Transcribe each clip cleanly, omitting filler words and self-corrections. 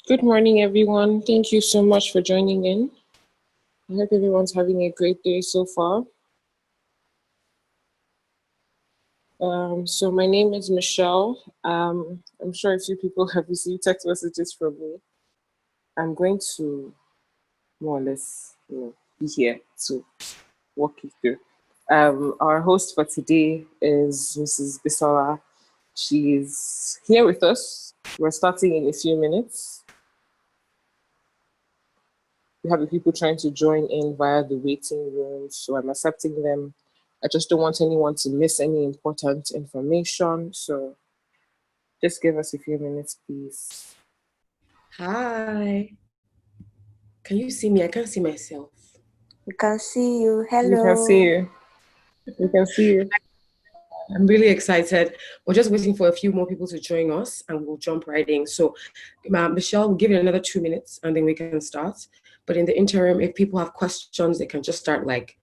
Good morning, everyone. Thank you so much for joining in. I hope everyone's having a great day so far. So my name is Michelle. I'm sure a few people have received text messages from me. I'm going to more or less, be here to walk you through. Our host for today is Mrs. Bisola. She's here with us. We're starting in a few minutes. We have the people trying to join in via the waiting room, so I'm accepting them. I just don't want anyone to miss any important information, so just give us a few minutes, please. Hi. Can you see me? I can't see myself. We can see you. We can see you. We can see you. I'm really excited. We're just waiting for a few more people to join us and we'll jump right in. So, Michelle, we'll give you another 2 minutes and then we can start. But in the interim, if people have questions, they can just start like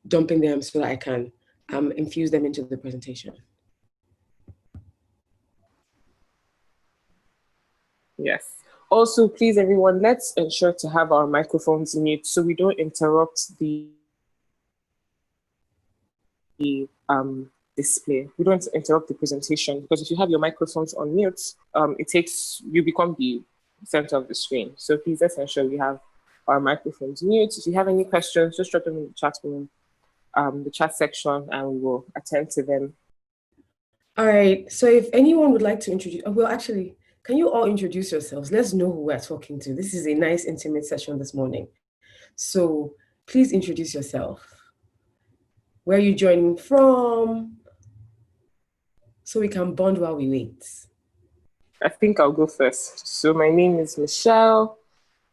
dumping them so that I can infuse them into the presentation. Yes. Also, please, everyone, let's ensure to have our microphones mute so we don't interrupt the display. We don't interrupt the presentation because if you have your microphones on mute, you become the center of the screen. So please, let's ensure we have our microphones mute. If you have any questions, just drop them in the chat room, the chat section, and we will attend to them. All right. So if anyone would like to introduce, actually, can you all introduce yourselves? Let's know who we're talking to. This is a nice, intimate session this morning. So please introduce yourself. Where are you joining from? So we can bond while we wait. I think I'll go first. So my name is Michelle,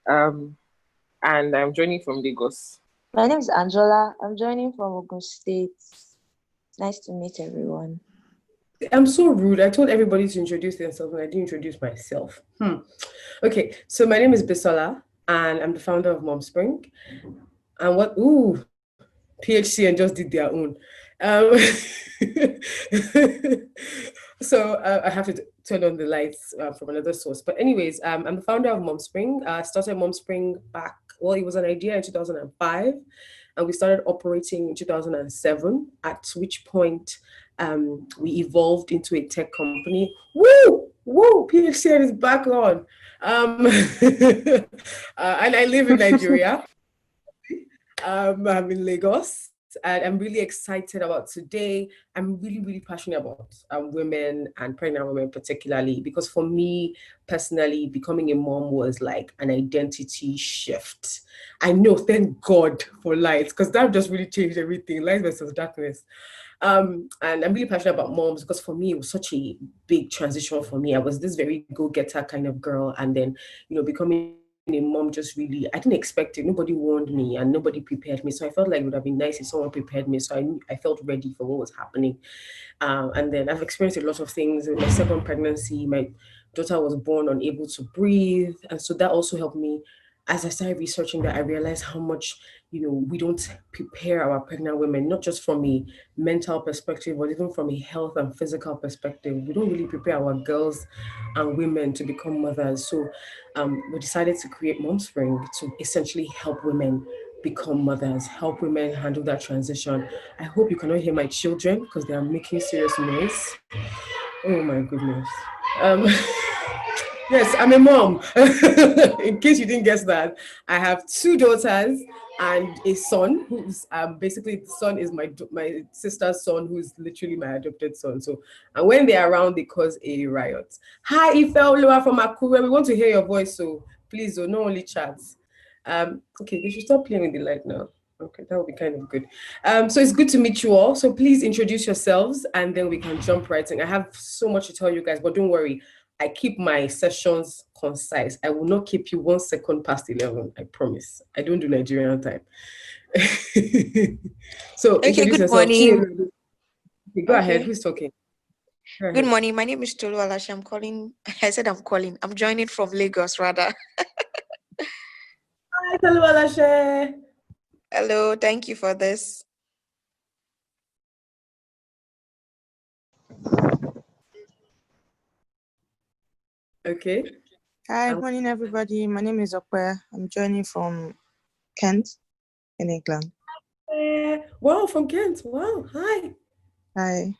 and I'm joining from Lagos. My name is Angela. I'm joining from Ogun State. Nice to meet everyone. I'm so rude. I told everybody to introduce themselves and I didn't introduce myself. Okay, so my name is Bisola and I'm the founder of Mumspring. And PHC and just did their own. So I have to turn on the lights from another source. But anyways, I'm the founder of Mumspring. I started Mumspring back, it was an idea in 2005. And we started operating in 2007, at which point we evolved into a tech company. Woo, PHCN is back on. And I live in Nigeria. I'm in Lagos, and I'm really excited about today. I'm really, really passionate about women and pregnant women particularly, because for me personally, becoming a mom was like an identity shift. I know, thank God for light, because that just really changed everything, light versus darkness. And I'm really passionate about moms because for me, it was such a big transition for me. I was this very go-getter kind of girl, and then, becoming a mom just really, I didn't expect it. Nobody warned me and nobody prepared me. So I felt like it would have been nice if someone prepared me. So I felt ready for what was happening. And then I've experienced a lot of things. In my second pregnancy, my daughter was born unable to breathe. And so that also helped me. As I started researching that, I realized how much, we don't prepare our pregnant women, not just from a mental perspective, but even from a health and physical perspective. We don't really prepare our girls and women to become mothers. So we decided to create Mumspring to essentially help women become mothers, help women handle that transition. I hope you cannot hear my children because they are making serious noise. Oh my goodness. Yes, I'm a mom. In case you didn't guess that, I have 2 daughters and a son who's basically, the son is my sister's son, who's literally my adopted son. So, and when they're around, they cause a riot. Hi, Ife Oluwa from Akure. We want to hear your voice, so please, no only chats. Okay, they should stop playing with the light now. Okay, that would be kind of good. So it's good to meet you all. So please introduce yourselves and then we can jump right in. I have so much to tell you guys, but don't worry. I keep my sessions concise. I will not keep you 1 second past 11. I promise. I don't do Nigerian time. So okay, introduce good yourself. morning. Go ahead. Who's talking? Good morning. My name is Toluwalashi. I'm joining from Lagos, rather. Hi, Toluwalashi. Hello. Thank you for this. Okay. Hi, Um, morning everybody. My name is Okwe. I'm joining from Kent in England. Wow, from Kent. Wow, hi. Hi.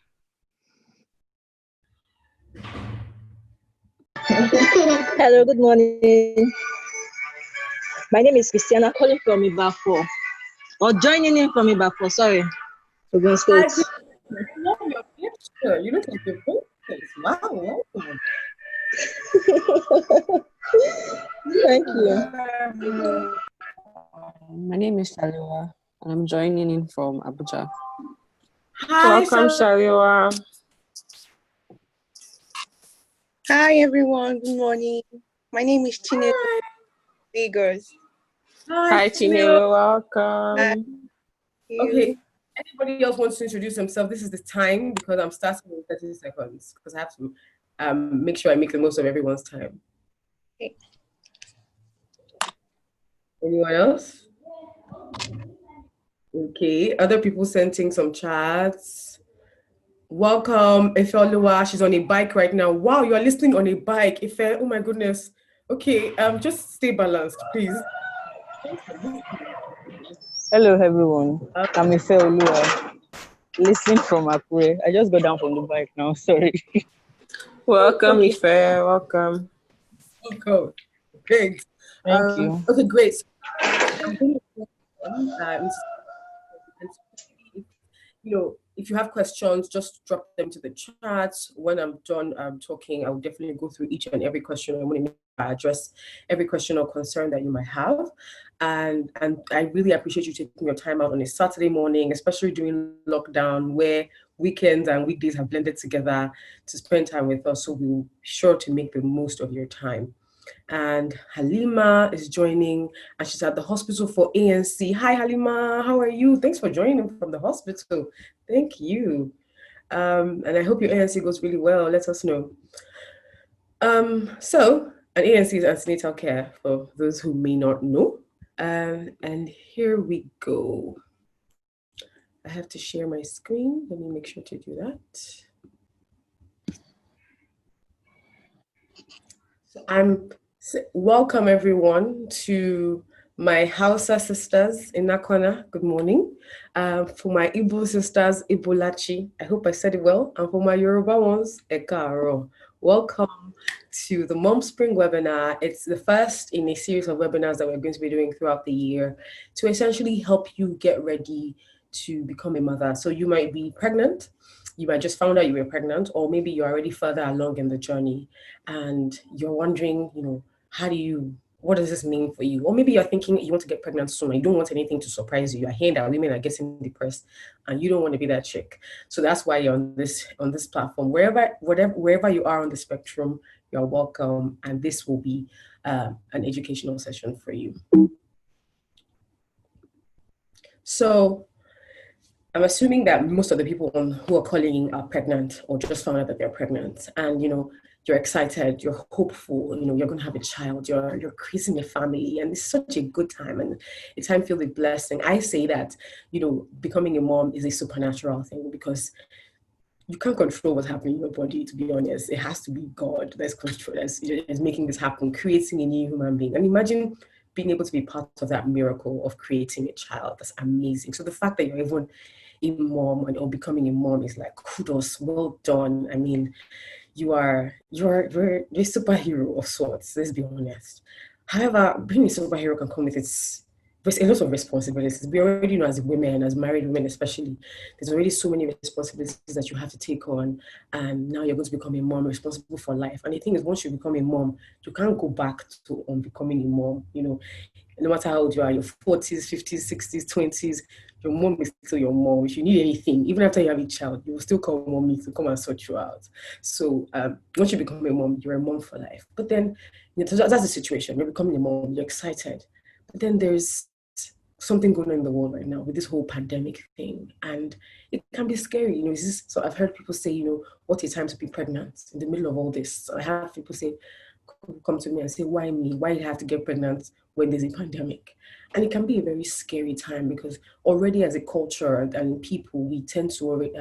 Hello, good morning. My name is Christiana, calling from Ibafo, or joining in from Ibafo, sorry, Ogun State. Hi, Chris. I love your picture. You look like your princess. Wow, welcome. Thank you. My name is Shalewa, and I'm joining in from Abuja. Hi, Welcome, Shalewa. Hi everyone, good morning. My name is Chinelo Lagos. Hi, Chinelo. Welcome. Okay. Anybody else wants to introduce themselves? This is the time because I'm starting in 30 seconds because I have to make sure I make the most of everyone's time. Okay. Anyone else? Okay. Other people sending some chats. Welcome, Ife. She's on a bike right now. Wow, you're listening on a bike, Ife. Oh my goodness. Okay, just stay balanced, please. Hello, everyone. I'm Ife Olua, listening from Akure. I just got down from the bike now. Sorry. Welcome, Okay. Ife. Welcome. Welcome. Great. Thank you. Okay, great. I'm going to, if you have questions, just drop them to the chat. When I'm done talking, I'll definitely go through each and every question. I want to address every question or concern that you might have. And I really appreciate you taking your time out on a Saturday morning, especially during lockdown where weekends and weekdays have blended together to spend time with us. So we'll be sure to make the most of your time. And Halima is joining, and she's at the hospital for ANC. Hi, Halima. How are you? Thanks for joining from the hospital. Thank you. And I hope your ANC goes really well. Let us know. So, an ANC is antenatal care for those who may not know. And here we go. I have to share my screen. Let me make sure to do that. So welcome everyone to my Hausa sisters in Nakona. Good morning. For my Igbo sisters, Ibolachi. I hope I said it well. And for my Yoruba ones, Ekaro. Welcome to the Mumspring webinar. It's the first in a series of webinars that we're going to be doing throughout the year to essentially help you get ready to become a mother. So you might be pregnant, you might just found out you were pregnant, or maybe you're already further along in the journey and you're wondering, what does this mean for you? Or maybe you're thinking you want to get pregnant soon and you don't want anything to surprise you. You're hearing that women are getting depressed and you don't want to be that chick. So that's why you're on this platform. Wherever you are on the spectrum, you're welcome. And this will be an educational session for you. So I'm assuming that most of the people who are calling are pregnant or just found out that they're pregnant, and you're excited, you're hopeful, you're going to have a child, you're creating a family, and it's such a good time and a time filled with blessing. I say that becoming a mom is a supernatural thing because you can't control what's happening in your body. To be honest, it has to be God that's control that's making this happen, creating a new human being, and imagine being able to be part of that miracle of creating a child. That's amazing. So the fact that you're even a mom or becoming a mom is like kudos, well done. I mean, you're a superhero of sorts, let's be honest. However, being a superhero can come with a lot of responsibilities. We already know as women, as married women especially, there's already so many responsibilities that you have to take on, and now you're going to become a mom responsible for life. And the thing is, once you become a mom, you can't go back to becoming a mom. No matter how old you are, your 40s, 50s, 60s, 20s, your mom is still your mom. If you need anything, even after you have a child, you will still call mommy to come and sort you out. So once you become a mom, you're a mom for life. But then that's the situation. You're becoming a mom, you're excited. But then there's something going on in the world right now with this whole pandemic thing. And it can be scary. So I've heard people say, what a time to be pregnant in the middle of all this. So I have people come to me and say, why me? Why did I have to get pregnant when there's a pandemic? And it can be a very scary time because already as a culture and people, we tend to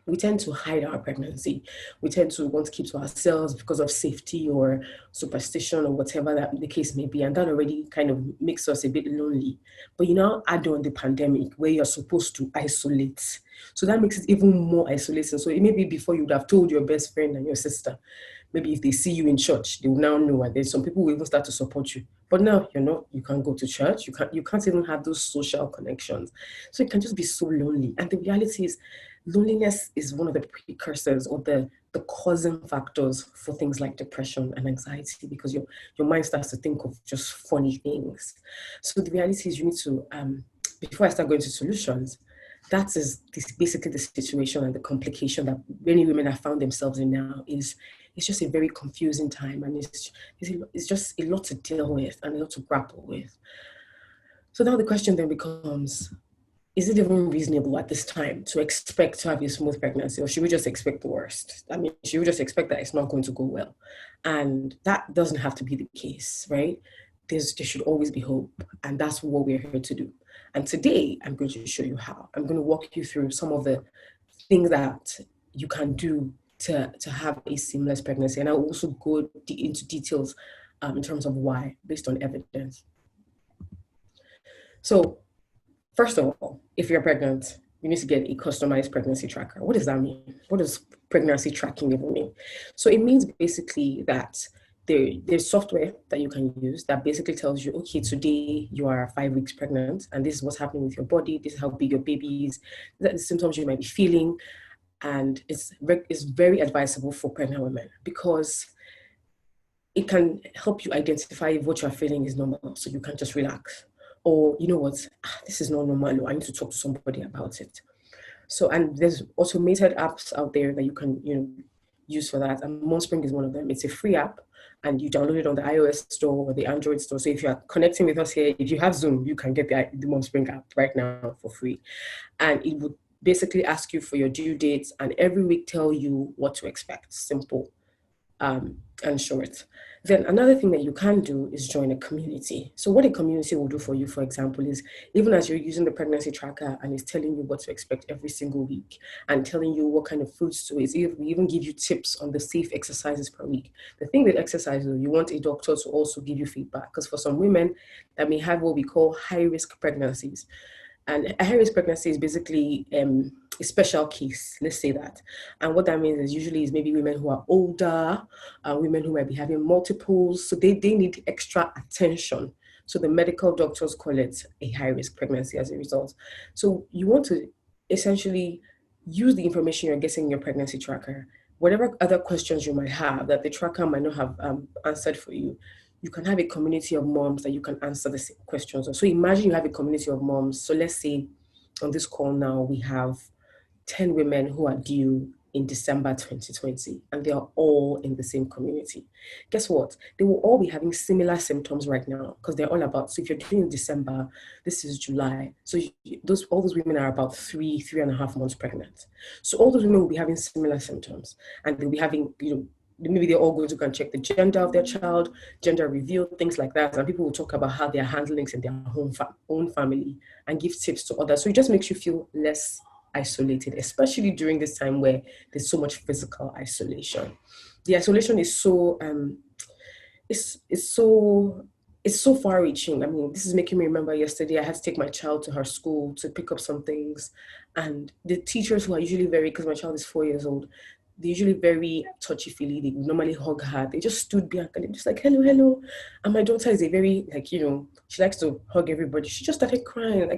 we tend to hide our pregnancy. We tend to want to keep to ourselves because of safety or superstition or whatever that the case may be. And that already kind of makes us a bit lonely. But you now add on the pandemic where you're supposed to isolate. So that makes it even more isolating. So it may be before you would have told your best friend and your sister. Maybe if they see you in church, they will now know, and then some people will even start to support you. But now you're not, you can't go to church, you can't even have those social connections. So it can just be so lonely. And the reality is loneliness is one of the precursors or the causing factors for things like depression and anxiety, because your mind starts to think of just funny things. So the reality is you need to, before I start going to solutions, that is basically the situation and the complication that many women have found themselves in now. Is it's just a very confusing time, and it's just a lot to deal with and a lot to grapple with. So now the question then becomes, is it even reasonable at this time to expect to have a smooth pregnancy, or should we just expect the worst? I mean, should we just expect that it's not going to go well? And that doesn't have to be the case, right? There should always be hope, and that's what we're here to do. And today, I'm going to show you how. I'm going to walk you through some of the things that you can do to have a seamless pregnancy. And I'll also go into details in terms of why, based on evidence. So first of all, if you're pregnant, you need to get a customized pregnancy tracker. What does that mean? What does pregnancy tracking even mean? So it means basically that there's software that you can use that basically tells you, okay, today you are 5 weeks pregnant, and this is what's happening with your body. This is how big your baby is. These are the symptoms you might be feeling. And it's very advisable for pregnant women because it can help you identify if what you're feeling is normal, so you can just relax. Or, you know what, this is not normal, I need to talk to somebody about it. So, and there's automated apps out there that you can, use for that. And Mumspring is one of them. It's a free app, and you download it on the iOS store or the Android store. So if you're connecting with us here, if you have Zoom, you can get the Mumspring app right now for free. And it would basically ask you for your due dates and every week tell you what to expect. Simple and short. Then another thing that you can do is join a community. So what a community will do for you, for example, is even as you're using the pregnancy tracker and it's telling you what to expect every single week and telling you what kind of foods to eat, we even give you tips on the safe exercises per week. The thing with exercise, you want a doctor to also give you feedback, because for some women that may have what we call high-risk pregnancies. And a high-risk pregnancy is basically a special case, let's say that. And what that means is usually is maybe women who are older, women who might be having multiples, so they need extra attention. So the medical doctors call it a high-risk pregnancy as a result. So you want to essentially use the information you're getting in your pregnancy tracker, whatever other questions you might have that the tracker might not have answered for you. You can have a community of moms that you can answer the same questions. So imagine you have a community of moms. So let's say on this call now, we have 10 women who are due in December 2020, and they are all in the same community. Guess what? They will all be having similar symptoms right now because they're all about, so if you're due in December, this is July. So all those women are about 3.5 months pregnant. So all those women will be having similar symptoms, and they'll be having, maybe they're all going to go and check the gender of their child, gender reveal, things like that. And people will talk about how they're handling things in their own family and give tips to others. So it just makes you feel less isolated, especially during this time where there's so much physical isolation. The isolation is so, it's so far-reaching. I mean, this is making me remember yesterday I had to take my child to her school to pick up some things. And the teachers, who are usually because my child is 4 years old, they're usually very touchy-feely. They normally hug her. They just stood back and they're just like, hello, hello. And my daughter is a very, she likes to hug everybody. She just started crying.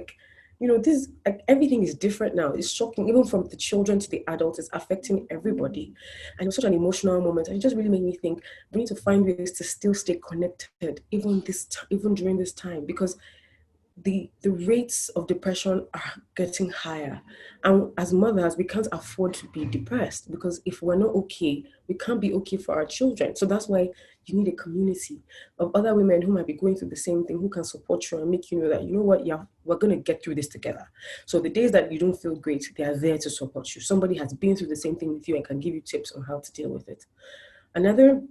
This, everything is different now. It's shocking. Even from the children to the adults, it's affecting everybody. And it was such an emotional moment. And it just really made me think we need to find ways to still stay connected, even during this time, because the rates of depression are getting higher. And as mothers, we can't afford to be depressed, because if we're not okay, we can't be okay for our children. So that's why you need a community of other women who might be going through the same thing, who can support you and make you know that, we're going to get through this together. So the days that you don't feel great, they are there to support you. Somebody has been through the same thing with you and can give you tips on how to deal with it. Another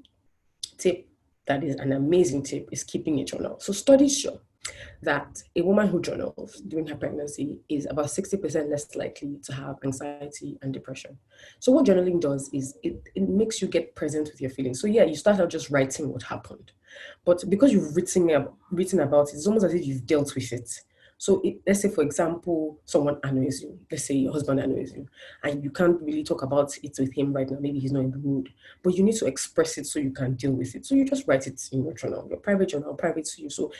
tip that is an amazing tip is keeping a journal. So studies show that a woman who journals during her pregnancy is about 60% less likely to have anxiety and depression. So what journaling does is it makes you get present with your feelings. So yeah, you start out just writing what happened, but because you've written about it, it's almost as if you've dealt with it. So let's say, for example, someone annoys you. Let's say your husband annoys you, and you can't really talk about it with him right now. Maybe he's not in the mood, but you need to express it so you can deal with it. So you just write it in your journal, your private journal, private to you. So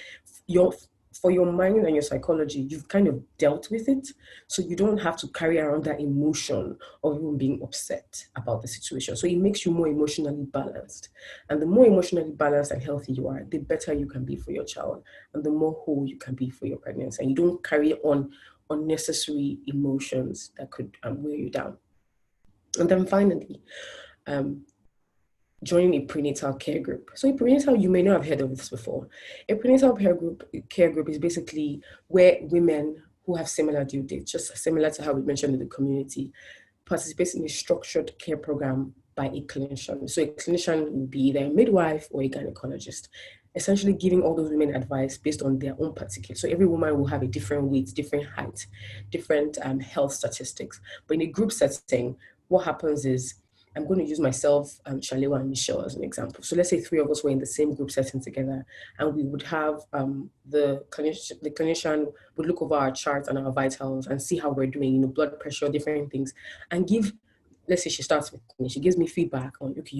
your for your mind and your psychology, you've kind of dealt with it. So you don't have to carry around that emotion of even being upset about the situation. So it makes you more emotionally balanced. And the more emotionally balanced and healthy you are, the better you can be for your child and the more whole you can be for your pregnancy. And you don't carry on unnecessary emotions that could weigh you down. And then finally, joining a prenatal care group. So a prenatal, you may not have heard of this before. A prenatal care group is basically where women who have similar due dates, just similar to how we mentioned in the community, participate in a structured care program by a clinician. So a clinician will be either a midwife or a gynecologist, essentially giving all those women advice based on their own particular. So every woman will have a different weight, different height, different health statistics. But in a group setting, what happens is, I'm going to use myself, Shalewa and Michelle as an example. So let's say three of us were in the same group setting together, and we would have the clinician would look over our charts and our vitals and see how we're doing, blood pressure, different things, and give, let's say she starts with me, she gives me feedback on, okay,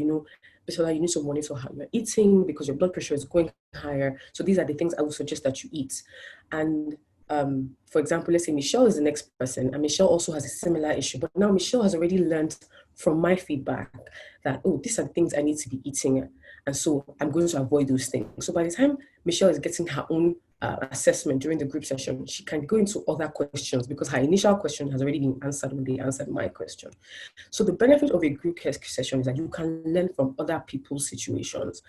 Bisola, you need to monitor how you're eating because your blood pressure is going higher. So these are the things I would suggest that you eat. And for example, let's say Michelle is the next person, and Michelle also has a similar issue, but now Michelle has already learned from my feedback that, oh, these are things I need to be eating, and so I'm going to avoid those things. So by the time Michelle is getting her own assessment during the group session, she can go into other questions because her initial question has already been answered when they answered my question. So the benefit of a group care session is that you can learn from other people's situations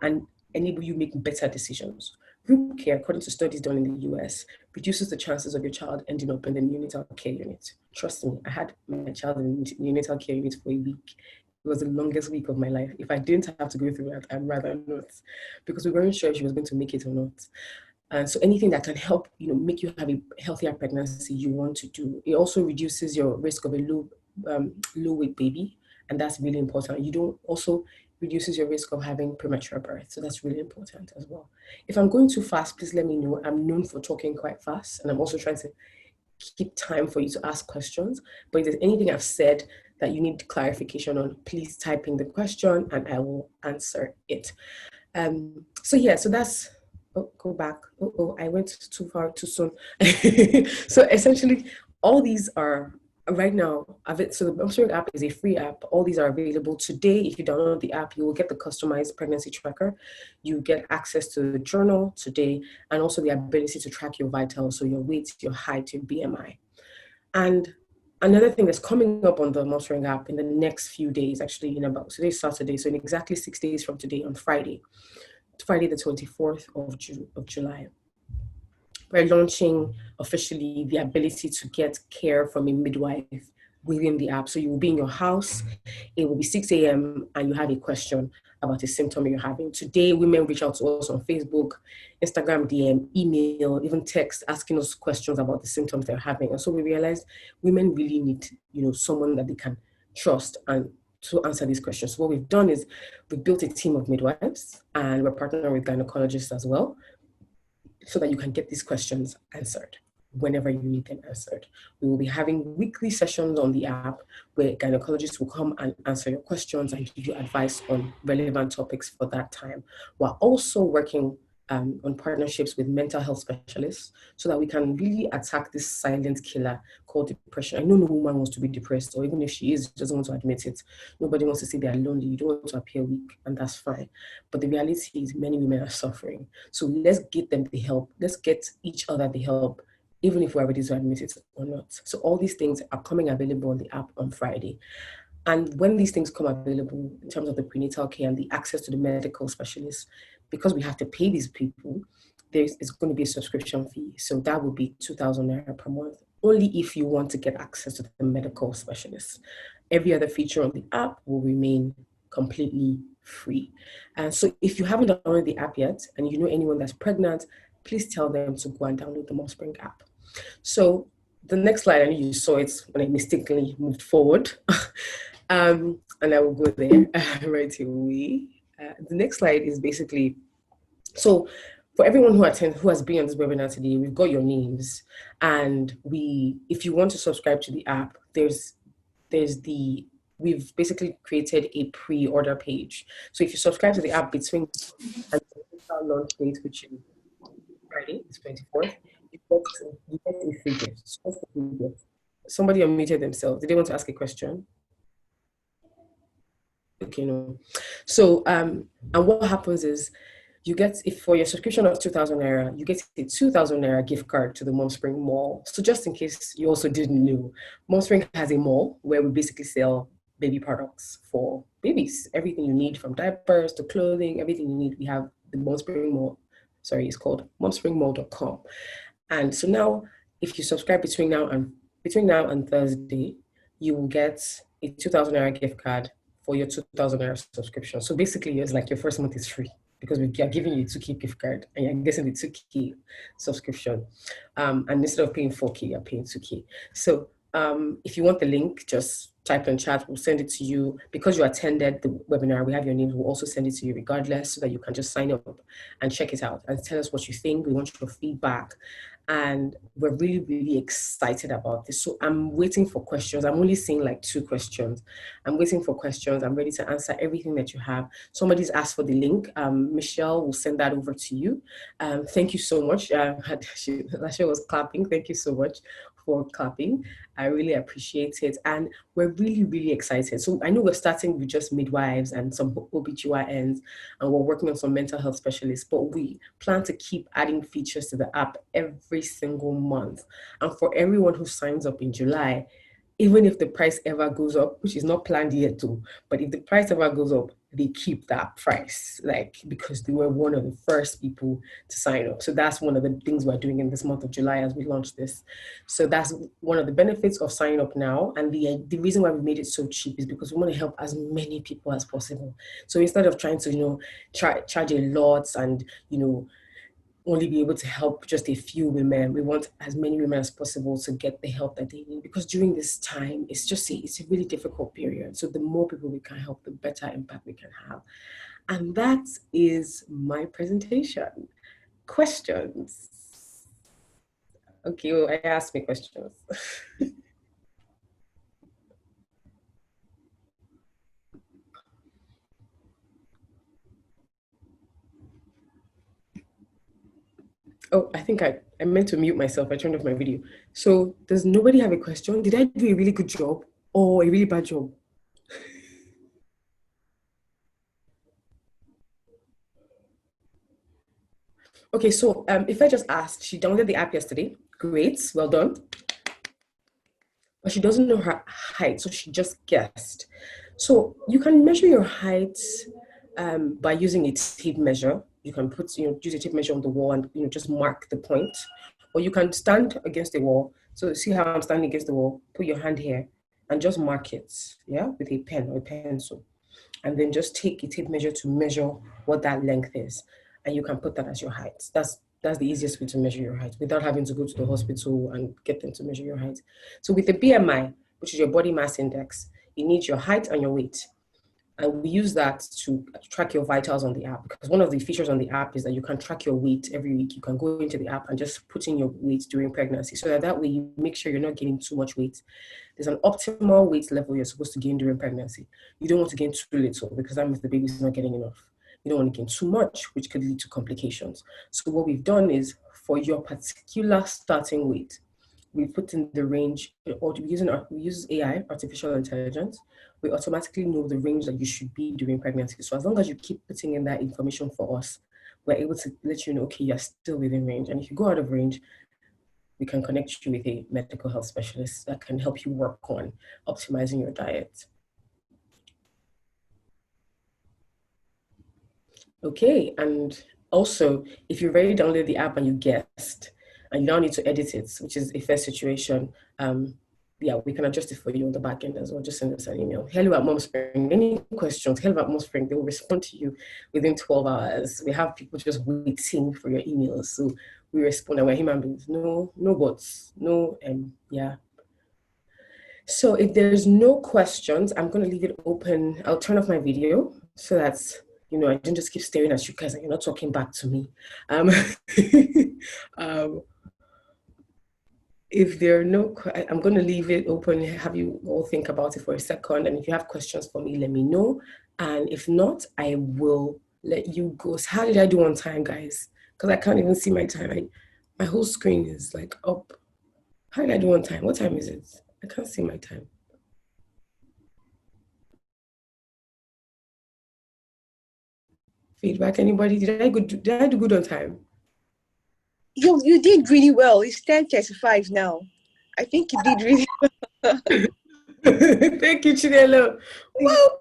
and enable you make better decisions. Group care, according to studies done in the US, reduces the chances of your child ending up in the neonatal care unit. Trust me, I had my child in the neonatal care unit for a week. It was the longest week of my life. If I didn't have to go through that, I'd rather not, because we weren't sure if she was going to make it or not. And so anything that can help, make you have a healthier pregnancy, you want to do. It also reduces your risk of a low weight baby, and that's really important. You don't also reduces your risk of having premature birth. So that's really important as well. If I'm going too fast, please let me know. I'm known for talking quite fast, and I'm also trying to keep time for you to ask questions. But if there's anything I've said that you need clarification on, please type in the question and I will answer it. So that's, go back. I went too far too soon. So essentially, all these are right now, so the Mumspring app is a free app. All these are available today. If you download the app, you will get the customized pregnancy tracker. You get access to the journal today, and also the ability to track your vitals, so your weight, your height, your BMI. And another thing that's coming up on the Mumspring app in the next few days, actually today's Saturday, so in exactly 6 days from today, on Friday the 24th of July. We're launching officially the ability to get care from a midwife within the app. So you will be in your house, it will be 6 a.m. and you have a question about a symptom you're having. Today, women reach out to us on Facebook, Instagram DM, email, even text, asking us questions about the symptoms they're having. And so we realized women really need, someone that they can trust and to answer these questions. So what we've done is we've built a team of midwives, and we're partnering with gynecologists as well, so that you can get these questions answered whenever you need them answered. We will be having weekly sessions on the app where gynecologists will come and answer your questions and give you advice on relevant topics for that time. We're also working on partnerships with mental health specialists so that we can really attack this silent killer called depression. I know no woman wants to be depressed, or even if she is, she doesn't want to admit it. Nobody wants to say they're lonely. You don't want to appear weak, and that's fine. But the reality is many women are suffering. So let's get them the help. Let's get each other the help, even if we're ready to admit it or not. So all these things are coming available on the app on Friday. And when these things come available in terms of the prenatal care and the access to the medical specialists, because we have to pay these people, it's going to be a subscription fee. So that will be 2,000 naira per month, only if you want to get access to the medical specialists. Every other feature on the app will remain completely free. And so if you haven't downloaded the app yet and you know anyone that's pregnant please tell them to go and download the Mumspring app. So the next slide, I know you saw it when I mistakenly moved forward, and I will go there right away. The next slide is basically, so for everyone who has been on this webinar today, we've got your names, and if you want to subscribe to the app, we've basically created a pre-order page. So if you subscribe to the app between and the launch date, which is Friday, it's 24th, you get a free gift. So what's the free gift? Somebody unmuted themselves. Did they want to ask a question? Okay, no. So, and what happens is you get, if for your subscription of 2,000 naira, you get a 2,000 naira gift card to the Mumspring Mall. So just in case you also didn't know, Mumspring has a mall where we basically sell baby products for babies. Everything you need, from diapers to clothing, everything you need, we have the Mumspring Mall. Sorry, it's called mumspringmall.com. And so now, if you subscribe between now and Thursday, you will get a 2,000 naira gift card for your 2,000 naira subscription. So basically, it's like your first month is free because we are giving you a 2K gift card and you're getting the 2K subscription. And instead of paying 4K, you're paying 2K. So if you want the link, just type in chat, we'll send it to you. Because you attended the webinar, we have your names, we'll also send it to you regardless, so that you can just sign up and check it out and tell us what you think. We want your feedback. And we're really, really excited about this. So I'm waiting for questions. I'm only seeing like 2 questions. I'm waiting for questions. I'm ready to answer everything that you have. Somebody's asked for the link. Michelle will send that over to you. Thank you so much. Lasha was clapping. Thank you so much for clapping. I really appreciate it. And we're really, really excited. So I know we're starting with just midwives and some OBGYNs, and we're working on some mental health specialists, but we plan to keep adding features to the app every single month. And for everyone who signs up in July, even if the price ever goes up, which is not planned yet too, but if the price ever goes up, they keep that price, like, because they were one of the first people to sign up. So that's one of the things we're doing in this month of July as we launch this. So that's one of the benefits of signing up now. And the reason why we made it so cheap is because we want to help as many people as possible. So instead of trying to, charge a lot and, only be able to help just a few women, we want as many women as possible to get the help that they need, because during this time, it's a really difficult period. So the more people we can help, the better impact we can have. And that is my presentation. Questions? Okay, well, I asked me questions. Oh, I think I meant to mute myself. I turned off my video. So does nobody have a question? Did I do a really good job or a really bad job? Okay, so if I just asked, she downloaded the app yesterday. Great, well done. But she doesn't know her height, so she just guessed. So you can measure your height by using a tape measure. You can use a tape measure on the wall and just mark the point. Or you can stand against the wall. So see how I'm standing against the wall? Put your hand here and just mark it, with a pen or a pencil. And then just take a tape measure to measure what that length is. And you can put that as your height. That's the easiest way to measure your height without having to go to the hospital and get them to measure your height. So with the BMI, which is your body mass index, you need your height and your weight. And we use that to track your vitals on the app, because one of the features on the app is that you can track your weight every week. You can go into the app and just put in your weight during pregnancy, so that way you make sure you're not gaining too much weight. There's an optimal weight level you're supposed to gain during pregnancy. You don't want to gain too little, because that means the baby's not getting enough. You don't want to gain too much, which could lead to complications. So what we've done is, for your particular starting weight, we put in the range, or we use AI, artificial intelligence. We automatically know the range that you should be during pregnancy. So as long as you keep putting in that information for us, we're able to let you know, okay, you're still within range. And if you go out of range, we can connect you with a medical health specialist that can help you work on optimizing your diet. Okay, and also, if you've already downloaded the app and you guessed, and you now need to edit it, which is a first situation, yeah, we can adjust it for you on the back end as well. Just send us an email. Hello at Mumspring. Any questions? Hello at Mumspring. They will respond to you within 12 hours. We have people just waiting for your emails. So we respond and we're human beings. No bots. No, yeah. So if there's no questions, I'm going to leave it open. I'll turn off my video so that's, I don't just keep staring at you guys and you're not talking back to me. If there are no, I'm going to leave it open, have you all think about it for a second. And if you have questions for me, let me know. And if not, I will let you go. So how did I do on time, guys? Because I can't even see my time. My whole screen is like up. How did I do on time? What time is it? I can't see my time. Feedback, anybody? Did I do good on time? You did really well. It's 10:35 now. I think you did really well. Thank you, Chinelo. Wow.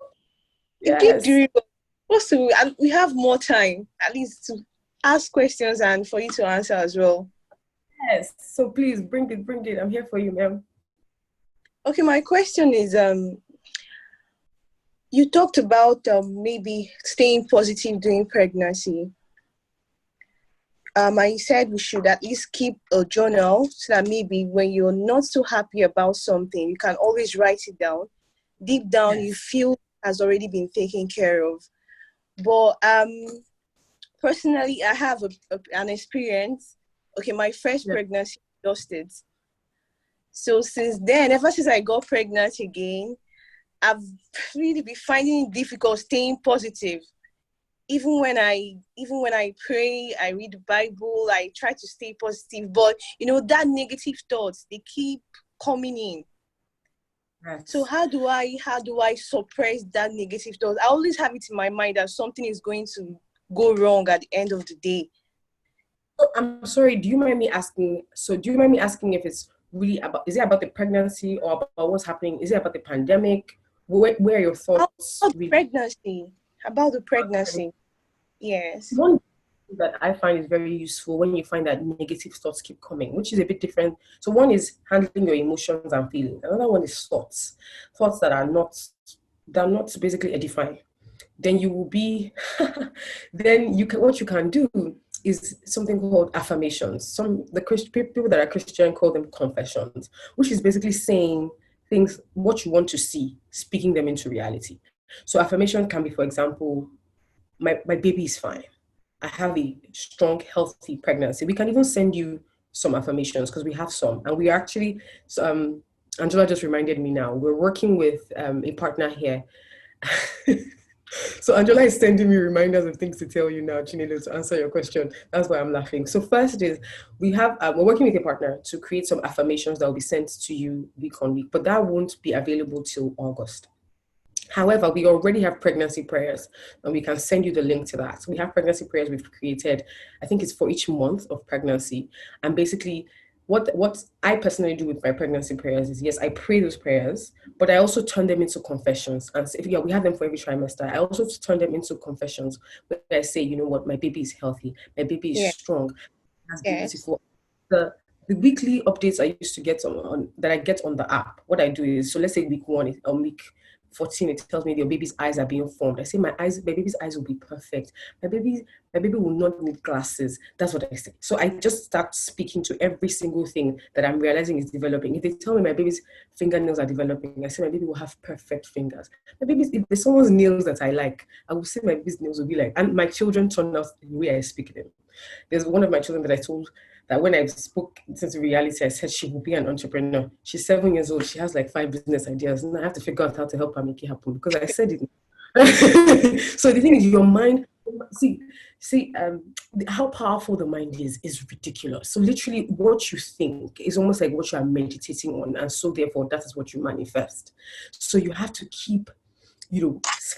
You did really well. Also, we have more time, at least, to ask questions and for you to answer as well. Yes. So please bring it. I'm here for you, ma'am. Okay, my question is, you talked about maybe staying positive during pregnancy. I said we should at least keep a journal so that maybe when you're not so happy about something, you can always write it down. Deep down, yes, you feel it has already been taken care of. But personally, I have an experience. Okay, my first pregnancy, I lost it. So since then, ever since I got pregnant again, I've really been finding it difficult staying positive. Even when I pray, I read the Bible, I try to stay positive, but that negative thoughts, they keep coming in. Right. So how do I suppress that negative thought? I always have it in my mind that something is going to go wrong at the end of the day. Oh, I'm sorry, do you mind me asking if it's really about, is it about the pregnancy or about what's happening? Is it about the pandemic? Where are your thoughts? About the pregnancy. Yes. One that I find is very useful when you find that negative thoughts keep coming, which is a bit different. So one is handling your emotions and feelings. Another one is thoughts that are not basically edifying. Then you will be, what you can do is something called affirmations. People that are Christian call them confessions, which is basically saying things, what you want to see, speaking them into reality. So affirmation can be, for example, my baby is fine. I have a strong, healthy pregnancy. We can even send you some affirmations because we have some. And we actually, Angela just reminded me now, we're working with a partner here. So Angela is sending me reminders of things to tell you now, Chinelo, to answer your question. That's why I'm laughing. So first is, we're working with a partner to create some affirmations that will be sent to you week on week, but that won't be available till August. However, we already have pregnancy prayers and we can send you the link to that. So we have pregnancy prayers we've created. I think it's for each month of pregnancy. And basically what I personally do with my pregnancy prayers is, yes, I pray those prayers, but I also turn them into confessions. And so we have them for every trimester. I also turn them into confessions where I say, you know what, my baby is healthy. My baby is strong. That's beautiful. The weekly updates I used to get that I get on the app, what I do is, so let's say week 1 is week 14, it tells me your baby's eyes are being formed. I say my baby's eyes will be perfect. My baby will not need glasses. That's what I say. So I just start speaking to every single thing that I'm realizing is developing. If they tell me my baby's fingernails are developing, I say my baby will have perfect fingers. If there's someone's nails that I like, I will say my baby's nails will be like, and my children turn out the way I speak them. There's one of my children that I told that when I spoke into reality, I said she will be an entrepreneur. She's 7 years old. She has like 5 business ideas. And I have to figure out how to help her make it happen because I said it. So the thing is, your mind, see, how powerful the mind is ridiculous. So literally what you think is almost like what you are meditating on. And so therefore, that is what you manifest. So you have to keep,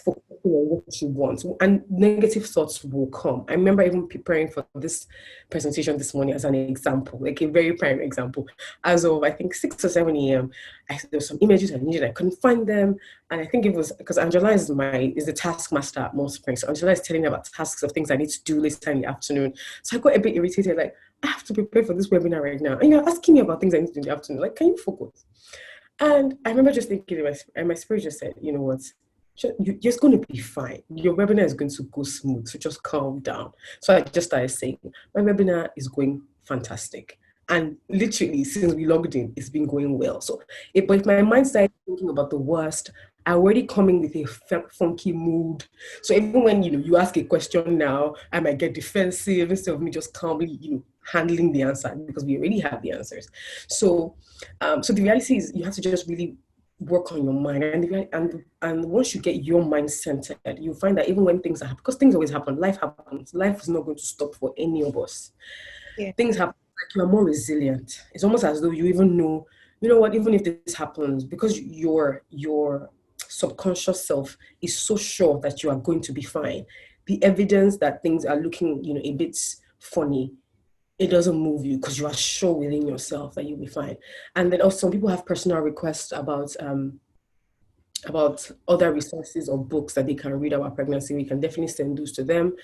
focusing on what you want, and negative thoughts will come. I remember even preparing for this presentation this morning as an example, like a very prime example. As of, I think, 6 or 7 a.m., there were some images I needed, I couldn't find them. And I think it was because Angela is the taskmaster at Mumspring. So Angela is telling me about tasks of things I need to do later in the afternoon. So I got a bit irritated, like, I have to prepare for this webinar right now. And you're asking me about things I need to do in the afternoon. Like, can you focus? And I remember just thinking, and my spirit just said, you know what? You're just going to be fine. Your webinar is going to go smooth. So just calm down. So I just started saying, my webinar is going fantastic. And literally, since we logged in, it's been going well. So, but if my mind started thinking about the worst, I already coming with a funky mood. So even when you ask a question now, I might get defensive instead of me just calmly handling the answer, because we already have the answers. So, so the reality is you have to just really work on your mind, and once you get your mind centered, you find that even when things happen, because things always happen, life happens. Life is not going to stop for any of us. Yeah. Things happen. Like you are more resilient. It's almost as though you even know, you know what, even if this happens, because your subconscious self is so sure that you are going to be fine. The evidence that things are looking, a bit funny, it doesn't move you because you are sure within yourself that you'll be fine. And then also some people have personal requests about other resources or books that they can read about pregnancy. We can definitely send those to them.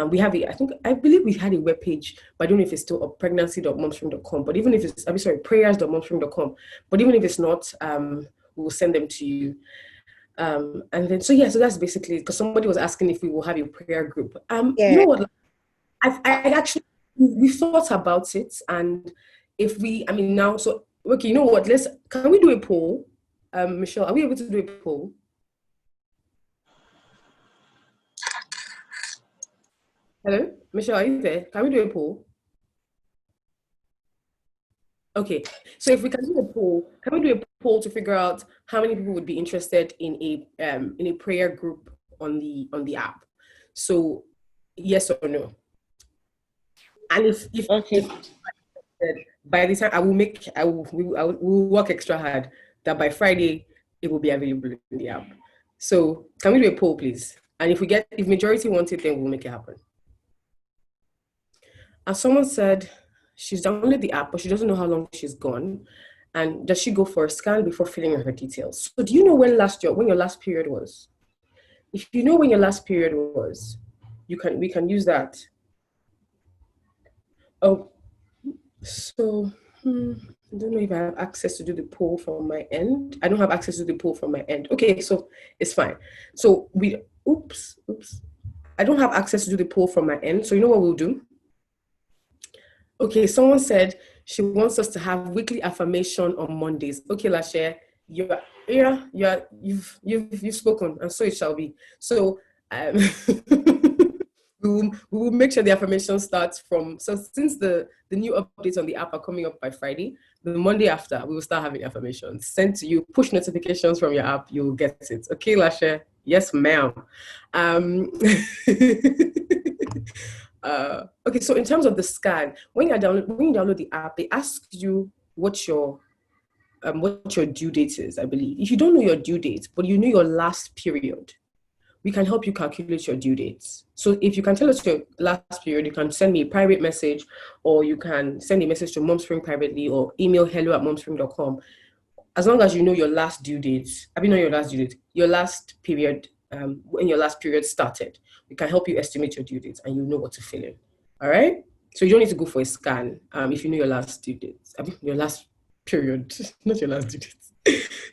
We have I believe we had a webpage, but I don't know if it's still up, pregnancy.mumspring.com. But even if it's, prayers.mumspring.com. But even if it's not, we'll send them to you. And then, so that's basically, because somebody was asking if we will have a prayer group. Yeah. You know what? I actually, we thought about it, and if we, now, so, okay, you know what? Can we do a poll? Michelle, are we able to do a poll? Hello? Michelle, are you there? Can we do a poll? Okay, so if we can do a poll, can we do a poll to figure out how many people would be interested in a prayer group on the app? So yes or no? And if Okay. by the time we will work extra hard that by Friday it will be available in the app. So can we do a poll, please? And if majority want it, then we'll make it happen. As someone said, she's downloaded the app, but she doesn't know how long she's gone. And does she go for a scan before filling in her details? So do you know when your last period was? If you know when your last period was, we can use that. Oh, so I don't know if I have access to do the poll from my end. I don't have access to the poll from my end. Okay, so it's fine. So oops. I don't have access to do the poll from my end. So you know what we'll do? Okay, someone said she wants us to have weekly affirmation on Mondays. Okay, Lashe, you've spoken, and so it shall be. So we will make sure the affirmation starts from, so since the new updates on the app are coming up by Friday, the Monday after, we will start having affirmations sent to you, push notifications from your app, you'll get it. Okay, Lashe? Yes, ma'am. Okay, so in terms of the scan, when you download the app, they ask you what your due date is, I believe. If you don't know your due date, but you know your last period, we can help you calculate your due dates. So if you can tell us your last period, you can send me a private message, or you can send a message to Mumspring privately, or email hello@mumspring.com. As long as you know your last due date, your last period, when your last period started, we can help you estimate your due dates and you know what to fill in. All right? So you don't need to go for a scan if you know your last due dates. Your last period, not your last due dates.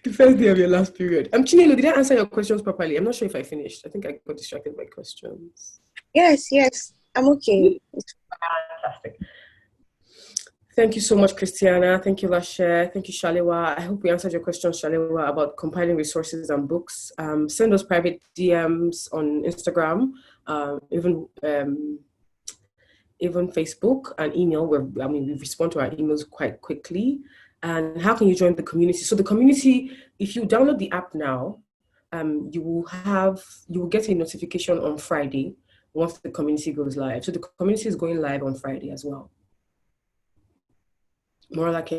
The first day of your last period. Chinelo, did I answer your questions properly? I'm not sure if I finished. I think I got distracted by questions. Yes, I'm okay. Fantastic. Thank you so much, Christiana. Thank you, Lashe. Thank you, Shalewa. I hope we answered your question, Shalewa, about compiling resources and books. Send us private DMs on Instagram, even Facebook, and email, where we respond to our emails quite quickly. And how can you join the community? So the community, if you download the app now, you will get a notification on Friday once the community goes live. So the community is going live on Friday as well. More like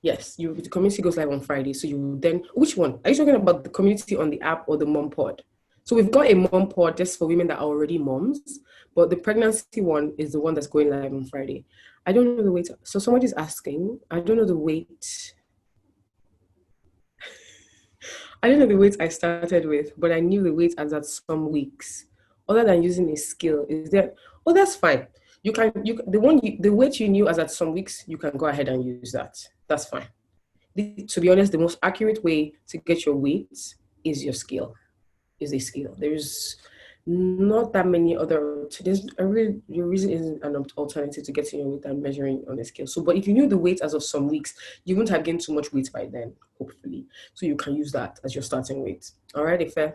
yes, the community goes live on Friday. So you then, which one? Are you talking about the community on the app or the mom pod? So we've got a mom pod just for women that are already moms, but the pregnancy one is the one that's going live on Friday. I don't know the weight. So somebody's asking, I don't know the weight. I don't know the weight I started with, but I knew the weight as at some weeks. Other than using a scale, is there? Oh, that's fine. The weight you knew as at some weeks, you can go ahead and use that. That's fine. To be honest, the most accurate way to get your weight is your scale. Is a scale. There's not that many other. There's a really your reason isn't an alternative to getting your weight and measuring on a scale. So, but if you knew the weight as of some weeks, you wouldn't have gained too much weight by then, hopefully. So you can use that as your starting weight. All right, Ife.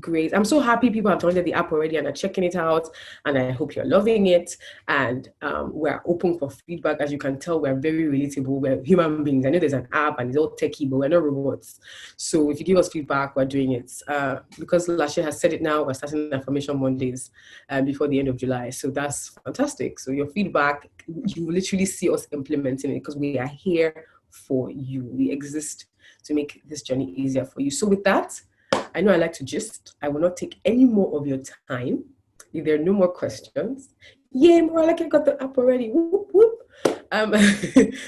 Great. I'm so happy people have downloaded the app already and are checking it out. And I hope you're loving it. And we're open for feedback. As you can tell, we're very relatable. We're human beings. I know there's an app and it's all techie, but we're not robots. So if you give us feedback, we're doing it. Because Lashe has said it now, we're starting Affirmation Mondays before the end of July. So that's fantastic. So your feedback, you will literally see us implementing it because we are here for you. We exist to make this journey easier for you. So with that, I know I like to gist. I will not take any more of your time. If there are no more questions, yay, more like I got the app already. Whoop, whoop.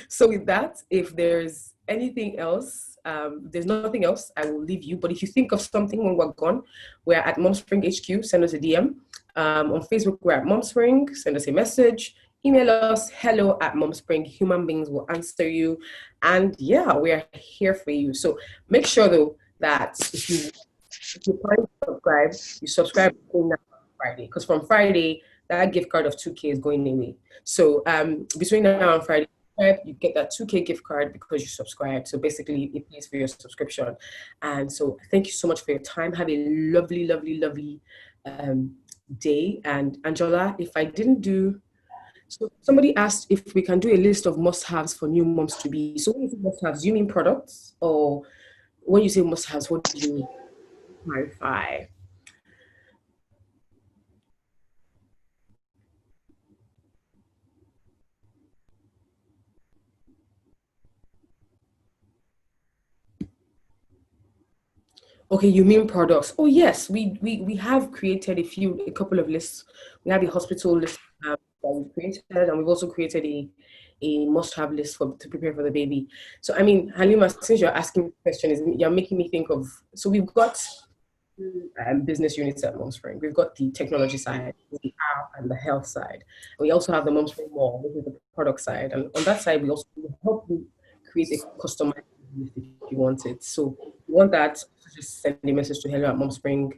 So with that, if there's anything else, there's nothing else, I will leave you. But if you think of something when we're gone, we're at Mumspring HQ. Send us a DM. On Facebook, we're at Mumspring. Send us a message. Email us hello@Mumspring. Human beings will answer you. And yeah, we're here for you. So make sure though that if you plan to subscribe, you subscribe between now and Friday. Because from Friday, that gift card of 2K is going away. So between now and Friday, you get that 2K gift card because you subscribe. So basically, it pays for your subscription. And so thank you so much for your time. Have a lovely, lovely, lovely day. And Angela, if I didn't do... So somebody asked if we can do a list of must-haves for new moms to be. So when you say must-haves, do you mean products? Or when you say must-haves, what do you mean? Clarify. Okay, you mean products? Oh yes, we have created a couple of lists. We have a hospital list that we created, and we've also created a must-have list to prepare for the baby. So I mean, Halima, since you're asking the question, you're making me think of. So we've got business units at Mumspring. We've got the technology side, the app, and the health side. We also have the Mumspring Mall, which is the product side, and on that side, we also help you create a customized list if you want it. So if you want that, just send a message to hello@Mumspring.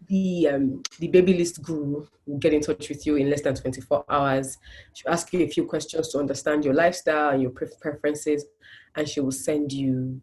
The baby list guru will get in touch with you in less than 24 hours. She'll ask you a few questions to understand your lifestyle and your preferences, and she will send you.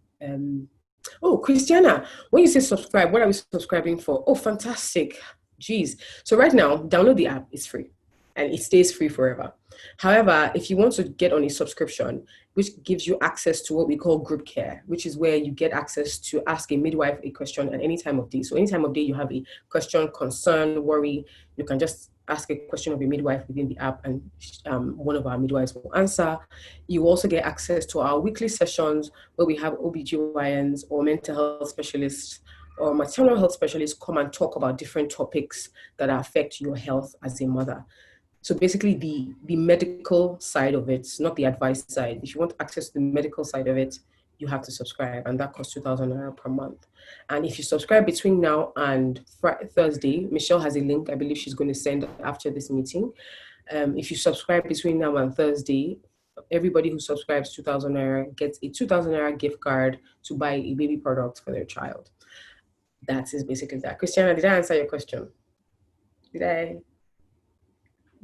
Oh, Christiana, when you say subscribe, what are we subscribing for? Oh, fantastic. Geez. So right now, download the app. It's free and it stays free forever. However, if you want to get on a subscription, which gives you access to what we call group care, which is where you get access to ask a midwife a question at any time of day. So any time of day you have a question, concern, worry, you can just ask a question of a midwife within the app and one of our midwives will answer. You also get access to our weekly sessions where we have OBGYNs or mental health specialists or maternal health specialists come and talk about different topics that affect your health as a mother. So basically the medical side of it, not the advice side. If you want access to the medical side of it, you have to subscribe, and that costs 2,000 naira per month. And if you subscribe between now and Thursday, Michelle has a link I believe she's going to send after this meeting. If you subscribe between now and Thursday, everybody who subscribes 2,000 naira gets a 2,000 naira gift card to buy a baby product for their child. That is basically that. Christiana, did I answer your question? Did I?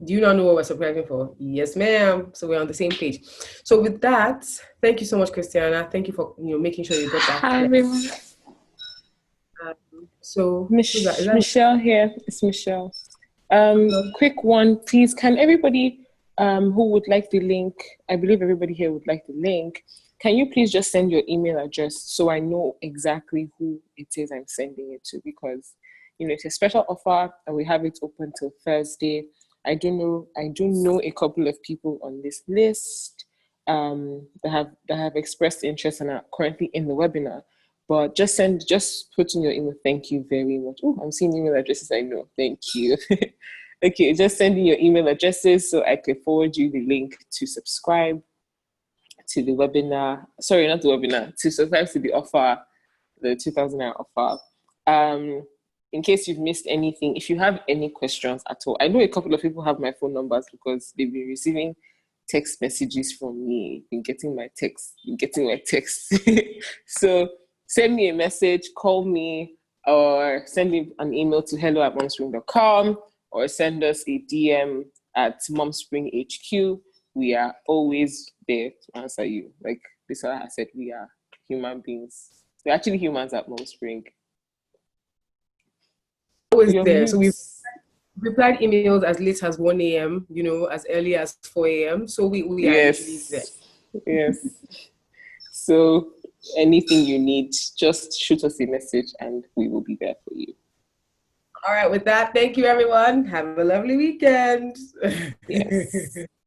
Do you not know what we're subscribing for? Yes, ma'am. So we're on the same page. So with that, thank you so much, Christiana. Thank you for making sure you got that. Hi, everyone. So Michelle here. It's Michelle. Quick one, please. Can everybody who would like the link? I believe everybody here would like the link. Can you please just send your email address so I know exactly who it is I'm sending it to? Because it's a special offer and we have it open till Thursday. I do know a couple of people on this list that have expressed interest and are currently in the webinar. But just put in your email. Thank you very much. Oh, I'm seeing email addresses. I know. Thank you. Okay, just send in your email addresses so I can forward you the link to subscribe to the webinar. Sorry, not the webinar. To subscribe to the offer, the 2,000 offer. In case you've missed anything, if you have any questions at all, I know a couple of people have my phone numbers because they've been receiving text messages from me. You've been getting my text. So send me a message, call me, or send me an email to hello@mumspring.com, or send us a DM at Mumspring HQ. We are always there to answer you. Like Lisa has said, we are human beings. We're actually humans at Mumspring. Always Your there. So we've mutes. replied emails as late as 1 a.m., as early as 4 a.m. So we are literally there. Yes. So anything you need, just shoot us a message and we will be there for you. All right, with that, thank you everyone. Have a lovely weekend. Yes.